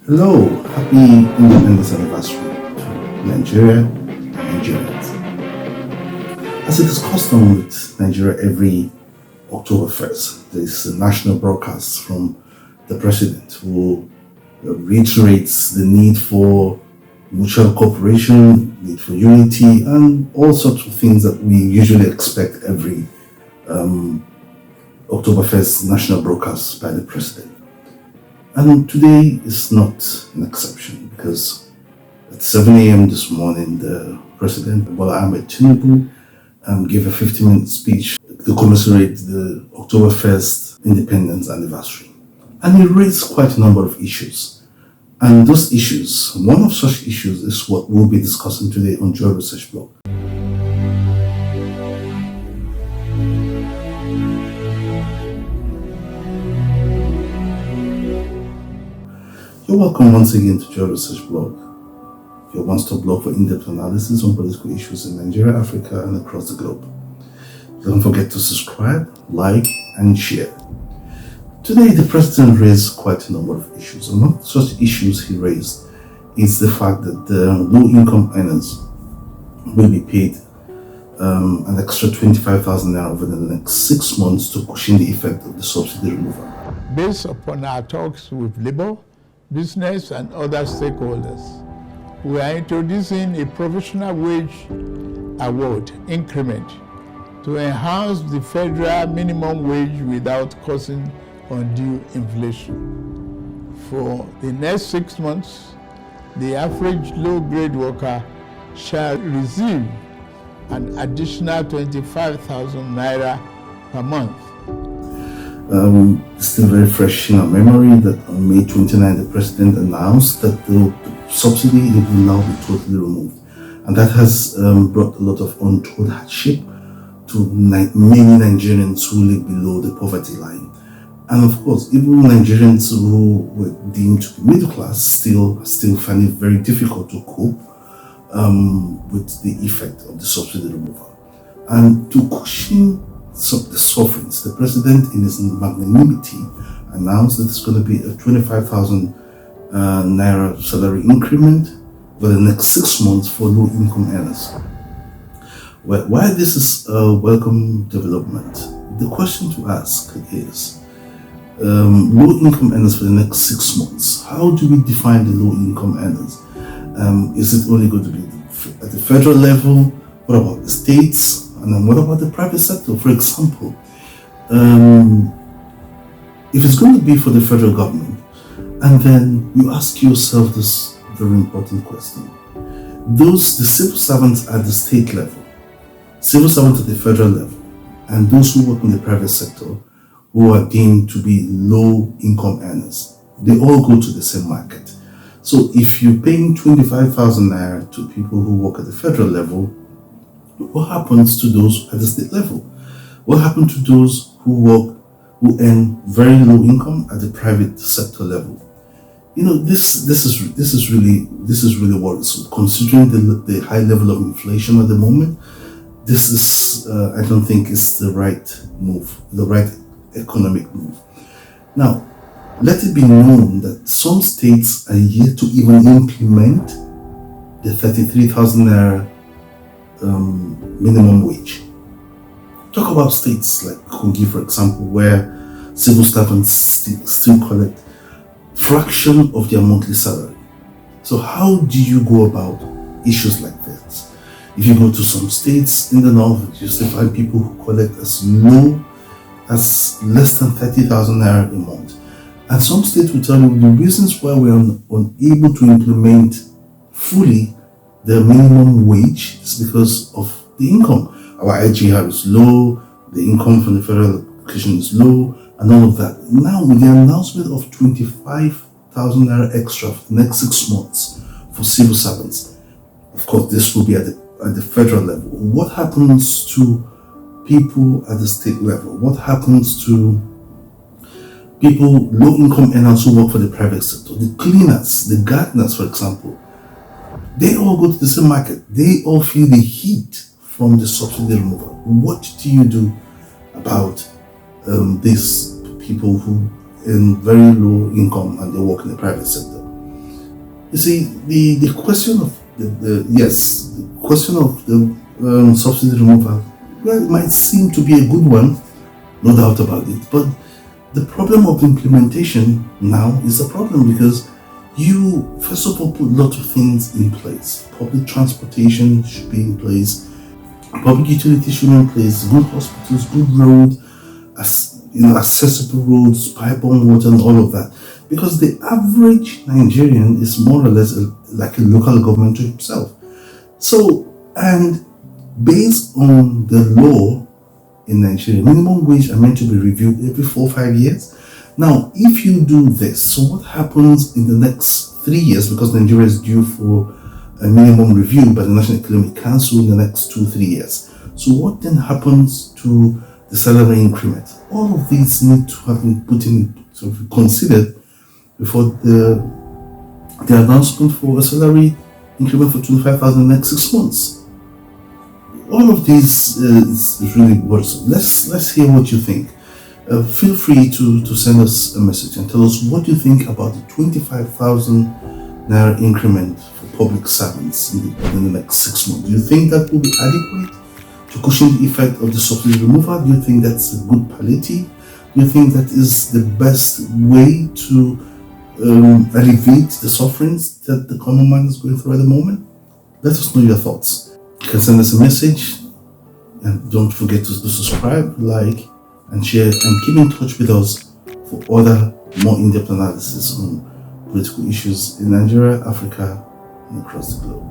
Hello, happy Independence Anniversary to Nigeria and Nigerians. As it is custom with Nigeria every October 1st, there is a national broadcast from the president who reiterates the need for mutual cooperation, need for unity, and all sorts of things that we usually expect every October 1st national broadcast by the president. And today is not an exception because at 7 a.m. this morning, the President Bola Ahmed Tinubu gave a 50-minute speech to commemorate the October 1st independence anniversary. And he raised quite a number of issues. And those issues, one of such issues is what we'll be discussing today on Joy Research Blog. You're welcome once again to Joy Research Blog, your one-stop blog for in-depth analysis on political issues in Nigeria, Africa, and across the globe. Don't forget to subscribe, like, and share. Today, the president raised quite a number of issues. Among such issues he raised is the fact that the low-income earners will be paid an extra 25,000 naira over the next 6 months to cushion the effect of the subsidy removal. Based upon our talks with Labour, business and other stakeholders, we are introducing a provisional wage award increment to enhance the federal minimum wage without causing undue inflation. For the next 6 months, the average low-grade worker shall receive an additional 25,000 naira per month. Still very fresh in our memory that on May 29, the president announced that the subsidy will now be totally removed. And that has brought a lot of untold hardship to many Nigerians who live below the poverty line. And of course, even Nigerians who were deemed to be middle class still find it very difficult to cope with the effect of the subsidy removal. And to cushion the sufferings, the president in his magnanimity announced that it's going to be a 25,000 naira salary increment for the next 6 months for low-income earners. Well, while this is a welcome development, the question to ask is low-income earners for the next 6 months. How do we define the low-income earners? Is it only going to be at the federal level? What about the states? And then what about the private sector? For example, if it's going to be for the federal government, and then you ask yourself this very important question. The civil servants at the state level, civil servants at the federal level, and those who work in the private sector who are deemed to be low income earners, they all go to the same market. So if you're paying 25,000 naira to people who work at the federal level, what happens to those at the state level? What happens to those who earn very low income at the private sector level? You know, this is really worrisome. Considering the high level of inflation at the moment, this is I don't think is the right move, the right economic move. Now, let it be known that some states are yet to even implement the 33,000 naira minimum wage. Talk about states like Kogi, for example, where civil servants still collect fraction of their monthly salary. So how do you go about issues like this? If you go to some states in the north, you still find people who collect as low as less than 30,000 naira a month. And some states will tell you the reasons why we are unable to implement fully the minimum wage is because of the income. Our IGR is low, the income from the federal education is low, and all of that. Now, with the announcement of 25,000 naira extra for the next 6 months for civil servants, of course, this will be at the federal level. What happens to people at the state level? What happens to people, low-income earners who work for the private sector? The cleaners, the gardeners, for example, they all go to the same market. They all feel the heat from the subsidy removal. What do you do about these people who earn very low income and they work in the private sector? You see, the question of the question of the subsidy removal, well, it might seem to be a good one, no doubt about it. But the problem of implementation now is a problem, because you first of all put lots of things in place. Public transportation should be in place. Public utilities should be in place. Good hospitals, good roads, accessible roads, pipe-borne water, and all of that. Because the average Nigerian is more or less like a local government to himself. So, and based on the law in Nigeria, minimum wage are meant to be reviewed every 4 or 5 years. Now, if you do this, so what happens in the next 3 years? Because Nigeria is due for a minimum review by the National Economic Council in the next 2-3 years. So what then happens to the salary increment? All of these need to have been put in, sort of considered before the announcement for a salary increment for 25,000 in the next 6 months. All of this is really worrisome. Let's hear what you think. Feel free to send us a message and tell us what you think about the 25,000 naira increment for public servants in the next 6 months. Do you think that will be adequate to cushion the effect of the subsidy removal? Do you think that's a good palliative? Do you think that is the best way to alleviate the sufferings that the common man is going through at the moment? Let us know your thoughts. You can send us a message, and don't forget to subscribe, like, and share, and keep in touch with us for other more in-depth analysis on political issues in Nigeria, Africa, and across the globe.